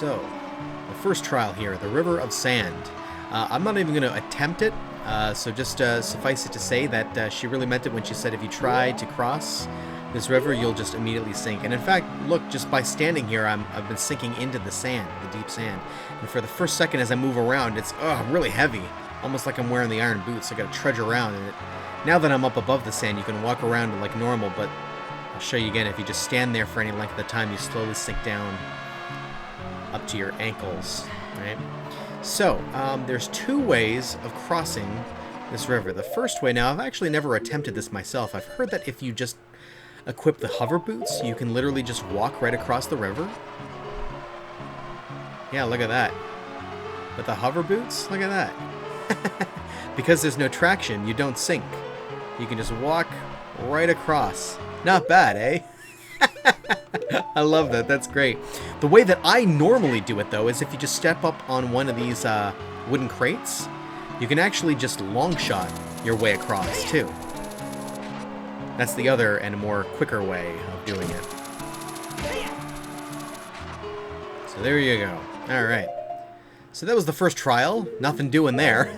So, the first trial here, the River of Sand. I'm not even going to attempt it, so just suffice it to say that she really meant it when she said if you try to cross this river, you'll just immediately sink. And in fact, look, just by standing here, I've been sinking into the sand, the deep sand. And for the first second as I move around, it's really heavy, almost like I'm wearing the iron boots. I got to trudge around in it. Now that I'm up above the sand, you can walk around like normal, but I'll show you again, if you just stand there for any length of time, you slowly sink down up to your ankles, right? So, there's two ways of crossing this river. The first way, now I've actually never attempted this myself. I've heard that if you just equip the hover boots, you can literally just walk right across the river. Yeah, look at that. With the hover boots, look at that. Because there's no traction, you don't sink. You can just walk right across. Not bad, eh? I love that. That's great. The way that I normally do it, though, is if you just step up on one of these wooden crates, you can actually just long shot your way across, too. That's the other and more quicker way of doing it. So there you go. All right. So that was the first trial. Nothing doing there.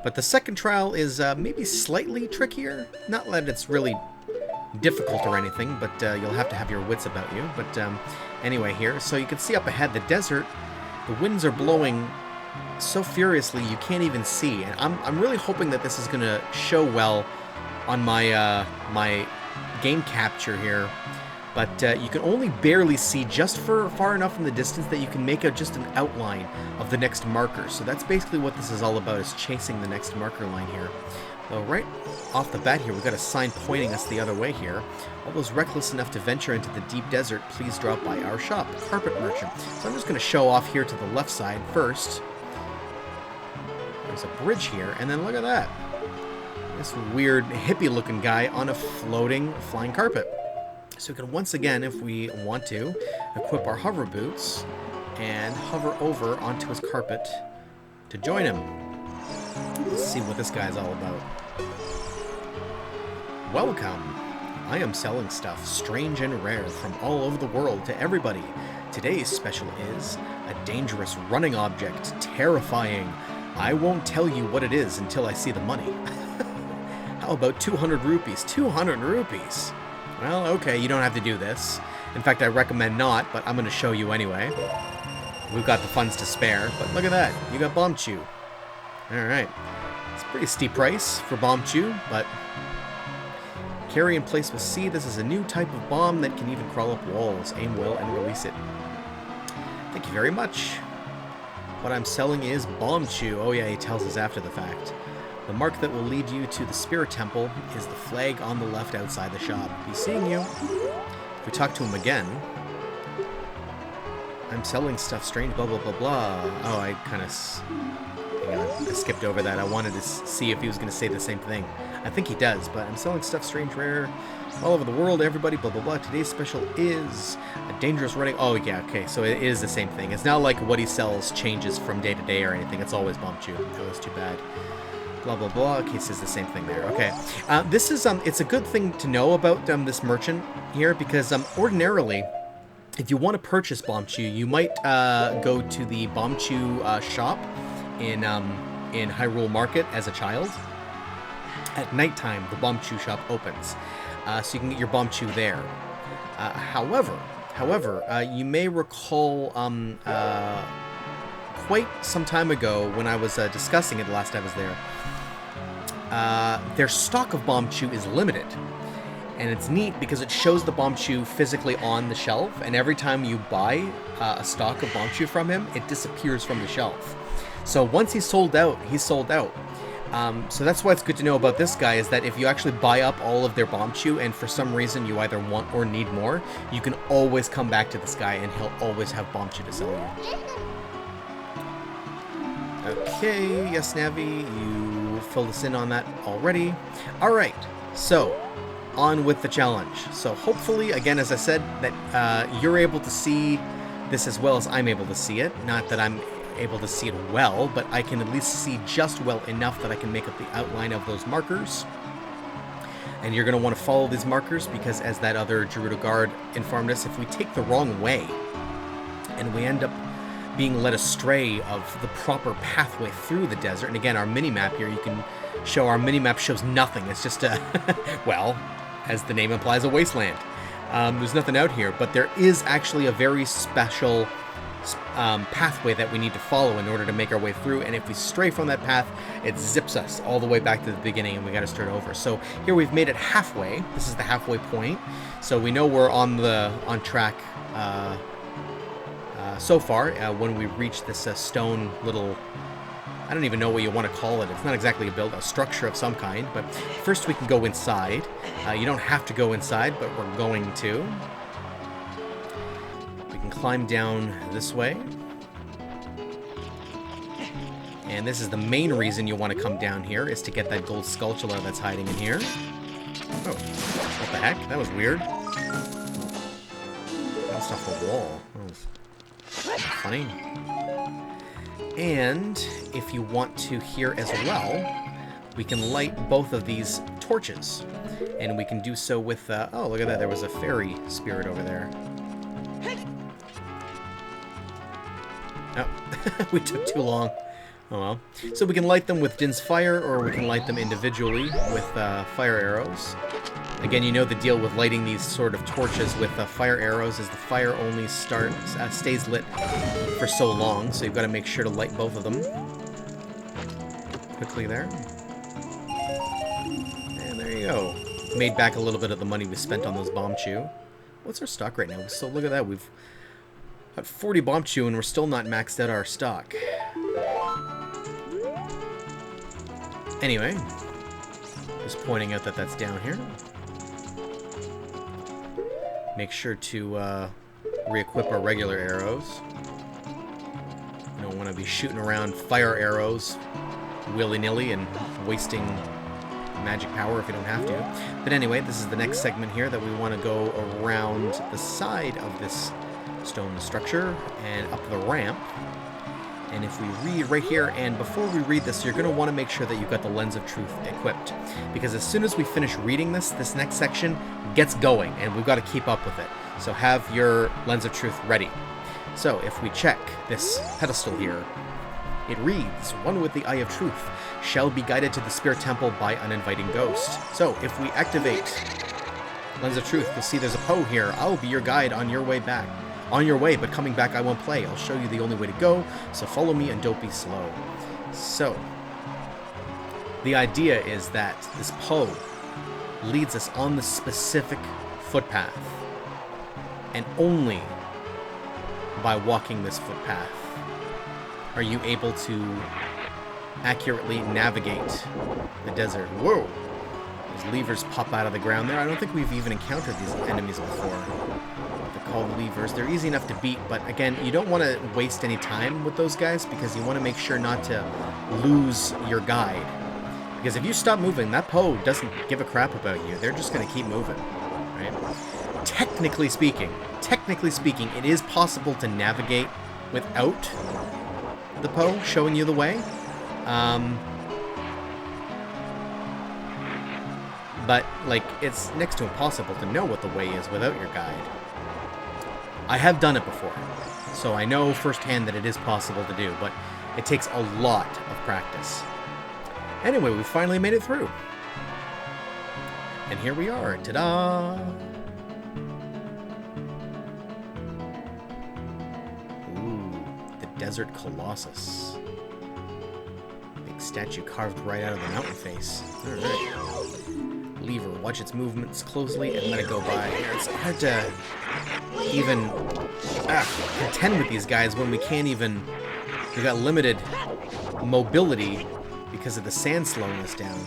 But the second trial is maybe slightly trickier. Not that it's really difficult or anything, but you'll have to have your wits about you. But anyway, here, so you can see up ahead the desert. The winds are blowing so furiously you can't even see. And I'm really hoping that this is going to show well on my my game capture here. But you can only barely see just for far enough in the distance that you can make out just an outline of the next marker. So that's basically what this is all about, is chasing the next marker line here. So right off the bat here, we've got a sign pointing us the other way here. All those reckless enough to venture into the deep desert, please drop by our shop, Carpet Merchant. So I'm just going to show off here to the left side first. There's a bridge here, and then look at that. This weird hippie-looking guy on a floating flying carpet. So we can once again, if we want to, equip our hover boots and hover over onto his carpet to join him. Let's see what this guy's all about. Welcome! I am selling stuff strange and rare from all over the world to everybody. Today's special is a dangerous running object, terrifying. I won't tell you what it is until I see the money. How about 200 rupees? 200 rupees! Well, okay, you don't have to do this. In fact, I recommend not, but I'm going to show you anyway. We've got the funds to spare, but look at that. You got Bomb Chew. Alright. It's a pretty steep price for Bomb Chew, but carry in place with C. This is a new type of bomb that can even crawl up walls. Aim well and release it. Thank you very much. What I'm selling is Bomb Chew. Oh yeah, he tells us after the fact. The mark that will lead you to the Spirit Temple is the flag on the left outside the shop. He's seeing you. If we talk to him again... I'm selling stuff strange, blah, blah, blah, blah. Oh, I kind of... Hang on, I skipped over that. I wanted to see if he was going to say the same thing. I think he does, but I'm selling stuff strange, rare, all over the world, everybody, blah, blah, blah. Today's special is a dangerous running... Oh, yeah, okay, so it is the same thing. It's not like what he sells changes from day to day or anything. It's always Bomb Chew. Oh, that's too bad. Blah, blah, blah. Okay, it says the same thing there. Okay. This is, it's a good thing to know about this merchant here, because ordinarily, if you want to purchase Bomb Chew, you might go to the Bomb Chew shop in Hyrule Market as a child. At nighttime, the Bomb Chew shop opens, so you can get your Bomb Chew there. However, you may recall quite some time ago when I was discussing it the last time I was there, their stock of Bomb Chew is limited. And it's neat because it shows the Bomb Chew physically on the shelf, and every time you buy a stock of Bomb Chew from him, it disappears from the shelf. So once he's sold out, he's sold out. So that's why it's good to know about this guy, is that if you actually buy up all of their Bomb Chew and for some reason you either want or need more, you can always come back to this guy and he'll always have Bomb Chew to sell you. Okay, yes, Navi, you filled us in on that already. Alright, so on with the challenge. So hopefully, again, as I said, that you're able to see this as well as I'm able to see it. Not that I'm able to see it well, but I can at least see just well enough that I can make up the outline of those markers. And you're going to want to follow these markers because, as that other Gerudo guard informed us, if we take the wrong way and we end up being led astray of the proper pathway through the desert. And again, our mini-map here, you can show our mini-map shows nothing. It's just a, well, as the name implies, a wasteland. There's nothing out here, but there is actually a very special pathway that we need to follow in order to make our way through, and if we stray from that path, it zips us all the way back to the beginning, and we got to start over. So here we've made it halfway. This is the halfway point, so we know we're on track so far. When we reach this stone little, I don't even know what you want to call it. It's not exactly a structure of some kind, but first we can go inside. You don't have to go inside, but we're going to. We can climb down this way. And this is the main reason you want to come down here, is to get that gold Skulltula that's hiding in here. Oh, what the heck? That was weird. Bounced off the wall. That was funny. And if you want to here as well, we can light both of these torches. And we can do so with, oh, look at that, there was a fairy spirit over there. Oh, we took too long. Oh well. So we can light them with Din's fire, or we can light them individually with fire arrows. Again, you know the deal with lighting these sort of torches with fire arrows is the fire only stays lit for so long, so you've got to make sure to light both of them quickly there. And there you go. Made back a little bit of the money we spent on those bomb chew. What's our stock right now? So look at that. We've got 40 bomb chew and we're still not maxed out our stock. Anyway, just pointing out that that's down here. Make sure to re-equip our regular arrows. You don't want to be shooting around fire arrows willy-nilly and wasting magic power if you don't have to. But anyway, this is the next segment here that we want to go around the side of this stone structure and up the ramp. And if we read right here, and before we read this, you're going to want to make sure that you've got the Lens of Truth equipped. Because as soon as we finish reading this next section gets going, and we've got to keep up with it. So have your Lens of Truth ready. So if we check this pedestal here, it reads, "One with the Eye of Truth shall be guided to the Spirit Temple by uninviting ghost." So if we activate Lens of Truth, you'll see there's a Poe here. I'll be your guide on your way back. On your way, but coming back I won't play. I'll show you the only way to go, so follow me and don't be slow. So, the idea is that this Poe leads us on the specific footpath, and only by walking this footpath are you able to accurately navigate the desert. Whoa! Those levers pop out of the ground there. I don't think we've even encountered these enemies before. They're called levers. They're easy enough to beat, but again, you don't want to waste any time with those guys because you want to make sure not to lose your guide. Because if you stop moving, that Poe doesn't give a crap about you. They're just going to keep moving, right? Technically speaking, it is possible to navigate without the Poe showing you the way. But, like, it's next to impossible to know what the way is without your guide. I have done it before, so I know firsthand that it is possible to do, but it takes a lot of practice. Anyway, we finally made it through. And here we are. Ta-da! Ooh, the Desert Colossus. Big statue carved right out of the mountain face. Alright. Lever, watch its movements closely and let it go by. It's hard to even contend with these guys when we can't even... We've got limited mobility because of the sand slowing us down.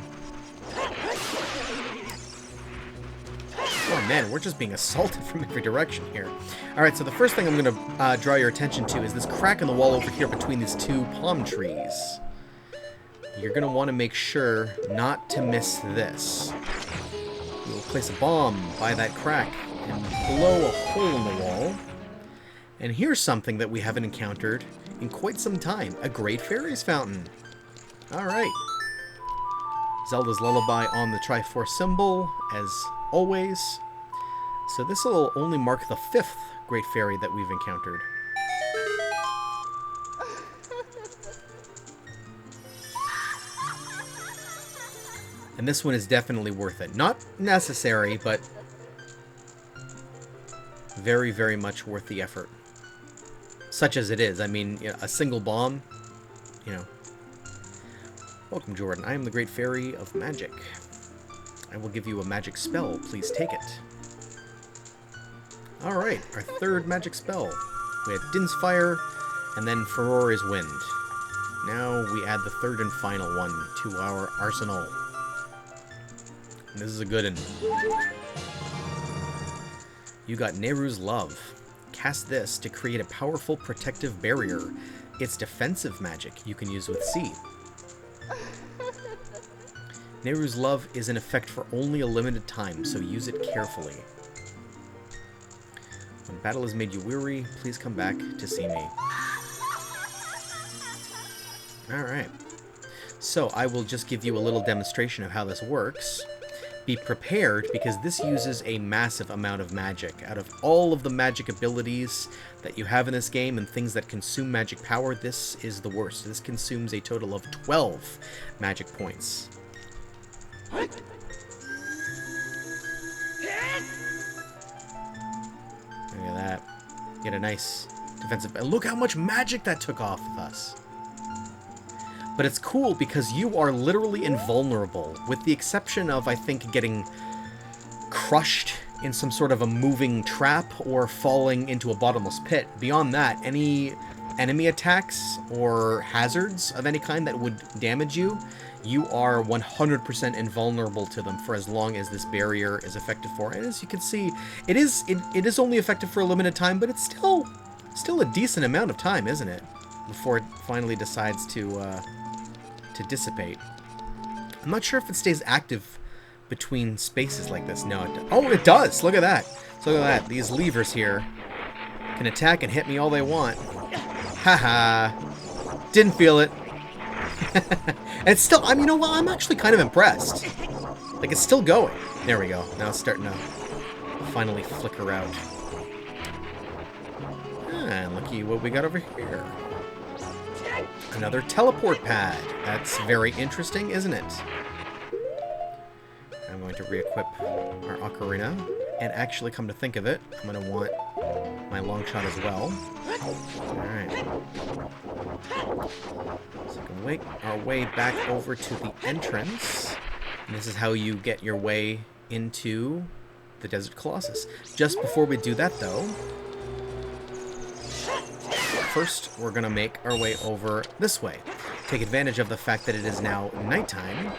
Oh man, we're just being assaulted from every direction here. Alright, so the first thing I'm going to draw your attention to is this crack in the wall over here between these two palm trees. You're going to want to make sure not to miss this. You'll place a bomb by that crack and blow a hole in the wall. And here's something that we haven't encountered in quite some time. A Great Fairies Fountain. Alright. Zelda's Lullaby on the Triforce symbol, as always. So this will only mark the 5th Great Fairy that we've encountered. And this one is definitely worth it. Not necessary, but very, very much worth the effort. Such as it is. I mean, you know, a single bomb, you know. Welcome, Jordan. I am the Great Fairy of Magic. I will give you a magic spell. Please take it. Alright, our third magic spell. We had Din's Fire, and then Furore's Wind. Now we add the third and final one to our arsenal. And this is a good one. You got Nayru's Love. Cast this to create a powerful protective barrier. It's defensive magic you can use with C. Nayru's Love is in effect for only a limited time, so use it carefully. When battle has made you weary, please come back to see me. Alright. So I will just give you a little demonstration of how this works. Be prepared, because this uses a massive amount of magic. Out of all of the magic abilities that you have in this game and things that consume magic power, this is the worst. This consumes a total of 12 magic points. Look at that. Get a nice defensive... And look how much magic that took off of us. But it's cool because you are literally invulnerable, with the exception of, I think, getting crushed in some sort of a moving trap or falling into a bottomless pit. Beyond that, any enemy attacks or hazards of any kind that would damage you, you are 100% invulnerable to them for as long as this barrier is effective for. And as you can see, it is only effective for a limited time, but it's still a decent amount of time, isn't it? Before it finally decides to dissipate. I'm not sure if it stays active between spaces like this. No, it does. Oh, it does! Look at that! So look at that. These levers here can attack and hit me all they want. Haha! Didn't feel it. And it's still, I mean, you know what? I'm actually kind of impressed. Like, it's still going. There we go. Now it's starting to finally flicker out. And looky what we got over here. Another teleport pad. That's very interesting, isn't it? I'm going to re-equip our Ocarina. And actually, come to think of it, I'm going to want my long shot as well. Alright. So we can make our way back over to the entrance. And this is how you get your way into the Desert Colossus. Just before we do that, though, first, we're going to make our way over this way. Take advantage of the fact that it is now nighttime.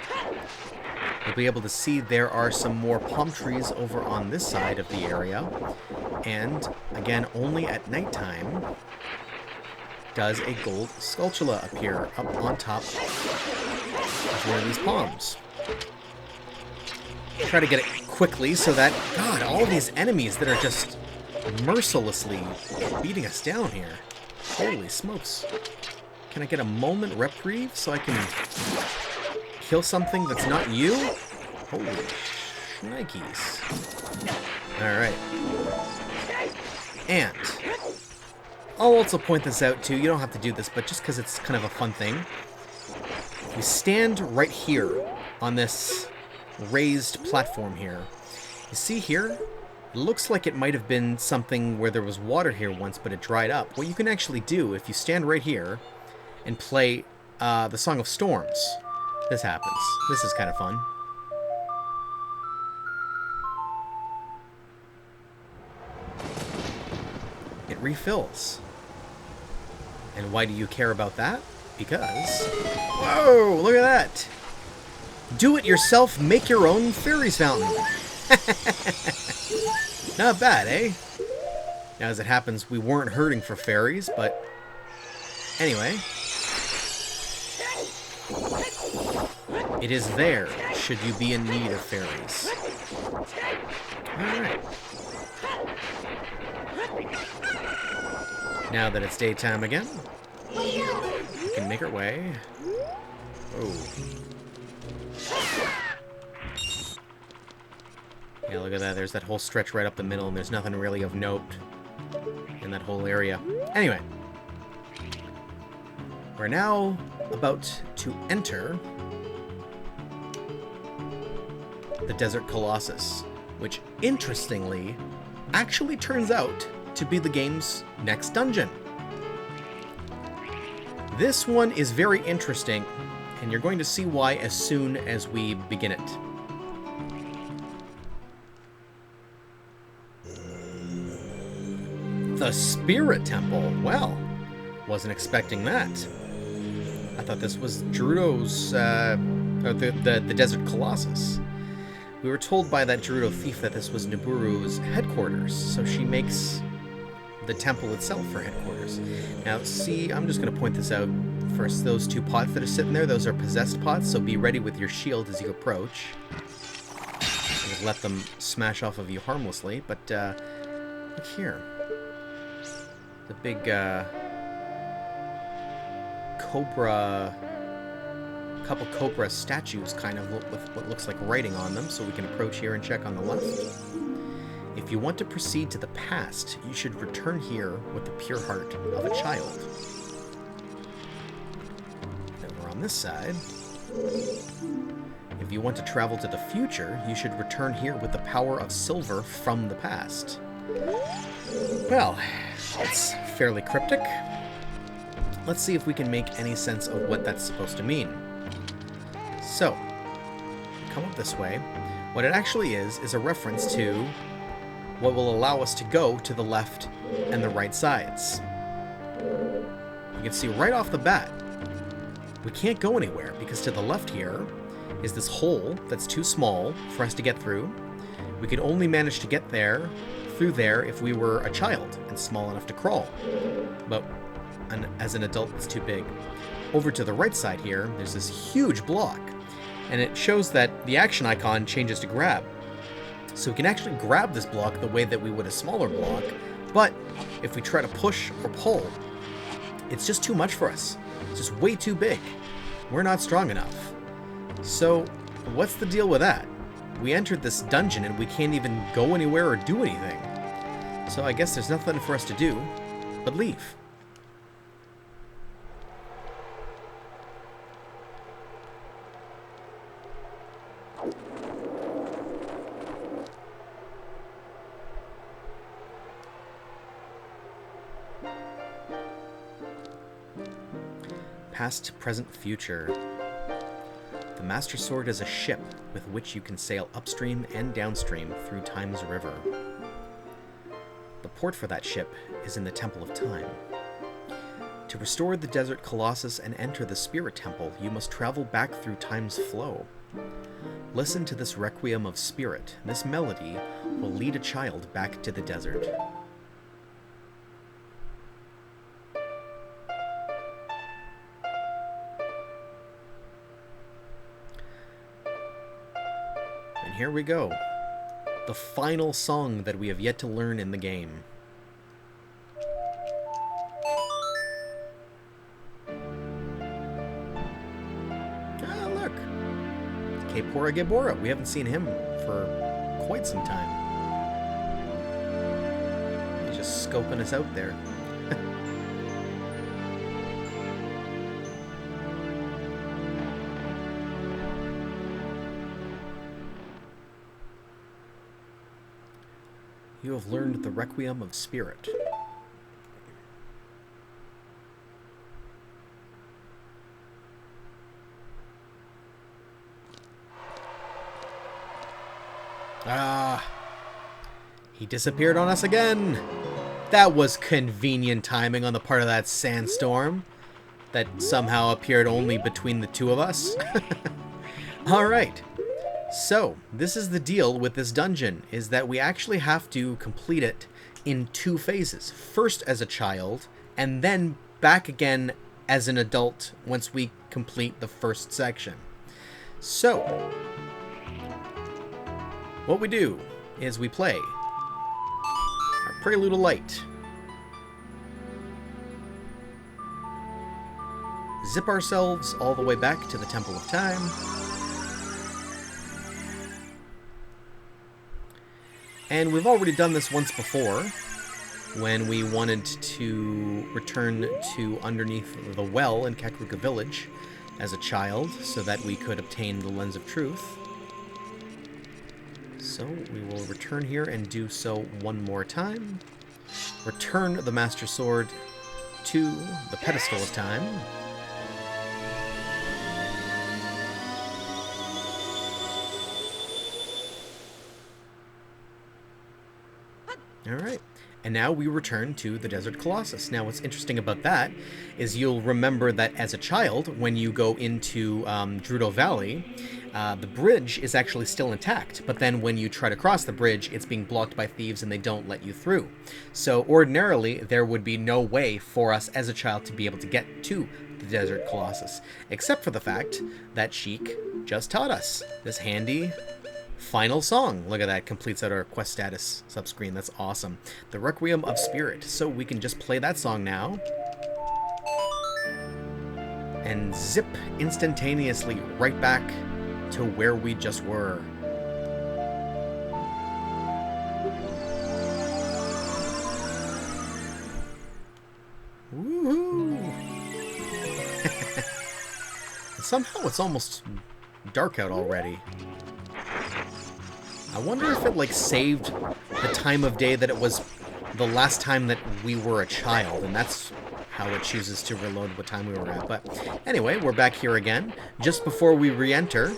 You'll be able to see there are some more palm trees over on this side of the area. And, again, only at nighttime does a gold Skulltula appear up on top of one of these palms. Try to get it quickly so that, God, all these enemies that are just mercilessly beating us down here. Holy smokes. Can I get a moment reprieve so I can kill something that's not you? Holy shnikes. Alright. And I'll also point this out too. You don't have to do this, but just because it's kind of a fun thing. We stand right here on this raised platform here. You see here? It looks like it might have been something where there was water here once, but it dried up. What you can actually do, if you stand right here and play the Song of Storms, this happens. This is kind of fun. It refills. And why do you care about that? Because... Whoa! Look at that! Do it yourself, make your own fairies fountain. Not bad, eh? Now, as it happens, we weren't hurting for fairies, but... Anyway. It is there, should you be in need of fairies. Alright. Now that it's daytime again, we can make our way. Oh. Yeah, look at that. There's that whole stretch right up the middle, and there's nothing really of note in that whole area. Anyway. We're now about to enter the Desert Colossus, which, interestingly, actually turns out to be the game's next dungeon. This one is very interesting, and you're going to see why as soon as we begin it. The Spirit Temple. Well, wasn't expecting that. I thought this was Gerudo's, or the Desert Colossus. We were told by that Gerudo thief that this was Nibiru's headquarters, so she makes the temple itself her headquarters. Now, see, I'm just going to point this out. First, those two pots that are sitting there, those are possessed pots, so be ready with your shield as you approach. Just let them smash off of you harmlessly, but, look here. The big, couple cobra statues kind of look with what looks like writing on them, so we can approach here and check on the left. If you want to proceed to the past, you should return here with the pure heart of a child. And over on this side, if you want to travel to the future, you should return here with the power of silver from the past. Well, it's fairly cryptic. Let's see if we can make any sense of what that's supposed to mean. So, come up this way. What it actually is a reference to what will allow us to go to the left and the right sides. You can see right off the bat, we can't go anywhere because to the left here is this hole that's too small for us to get through. We could only manage to get there, through there, if we were a child and small enough to crawl. But as an adult, it's too big. Over to the right side here, there's this huge block, and it shows that the action icon changes to grab. So we can actually grab this block the way that we would a smaller block, but if we try to push or pull, it's just too much for us. It's just way too big. We're not strong enough. So what's the deal with that? We entered this dungeon and we can't even go anywhere or do anything. So I guess there's nothing for us to do but leave. Past, present, future. The Master Sword is a ship with which you can sail upstream and downstream through Time's river. The port for that ship is in the Temple of Time. To restore the Desert Colossus and enter the Spirit Temple, you must travel back through Time's flow. Listen to this Requiem of Spirit. This melody will lead a child back to the desert. And here we go. The final song that we have yet to learn in the game. Ah, look. Kepora Gebora. We haven't seen him for quite some time. He's just scoping us out there. You have learned the Requiem of Spirit. Ah, he disappeared on us again. That was convenient timing on the part of that sandstorm that somehow appeared only between the two of us. All right. So, this is the deal with this dungeon, is that we actually have to complete it in two phases. First as a child, and then back again as an adult once we complete the first section. So, what we do is we play our Prelude of Light. Zip ourselves all the way back to the Temple of Time. And we've already done this once before, when we wanted to return to underneath the well in Kekruka Village as a child, so that we could obtain the Lens of Truth. So we will return here and do so one more time. Return the Master Sword to the pedestal of time. Alright, and now we return to the Desert Colossus. Now what's interesting about that is you'll remember that as a child, when you go into Gerudo Valley, the bridge is actually still intact, but then when you try to cross the bridge, it's being blocked by thieves and they don't let you through. So ordinarily, there would be no way for us as a child to be able to get to the Desert Colossus, except for the fact that Sheik just taught us this handy final song. Look at that, completes out our quest status subscreen. That's awesome. The Requiem of Spirit. So we can just play that song now. And zip instantaneously right back to where we just were. Woohoo! Somehow it's almost dark out already. I wonder if it, like, saved the time of day that it was the last time that we were a child, and that's how it chooses to reload what time we were at. But anyway, we're back here again. Just before we re-enter,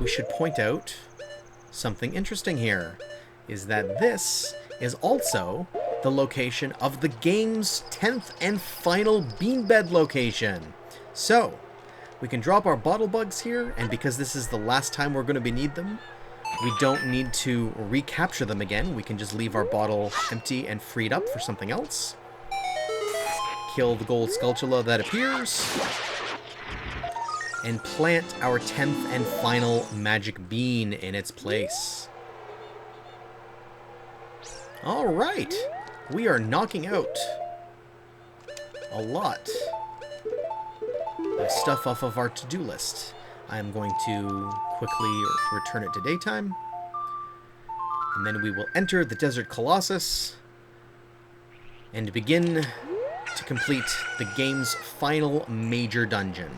we should point out something interesting here, is that this is also the location of the game's 10th and final beanbed location. So, we can drop our bottle bugs here, and because this is the last time we're going to need them, we don't need to recapture them again. We can just leave our bottle empty and freed up for something else. Kill the gold Skulltula that appears. And plant our 10th and final magic bean in its place. Alright, we are knocking out a lot of stuff off of our to-do list. I'm going to quickly return it to daytime. And then we will enter the Desert Colossus and begin to complete the game's final major dungeon.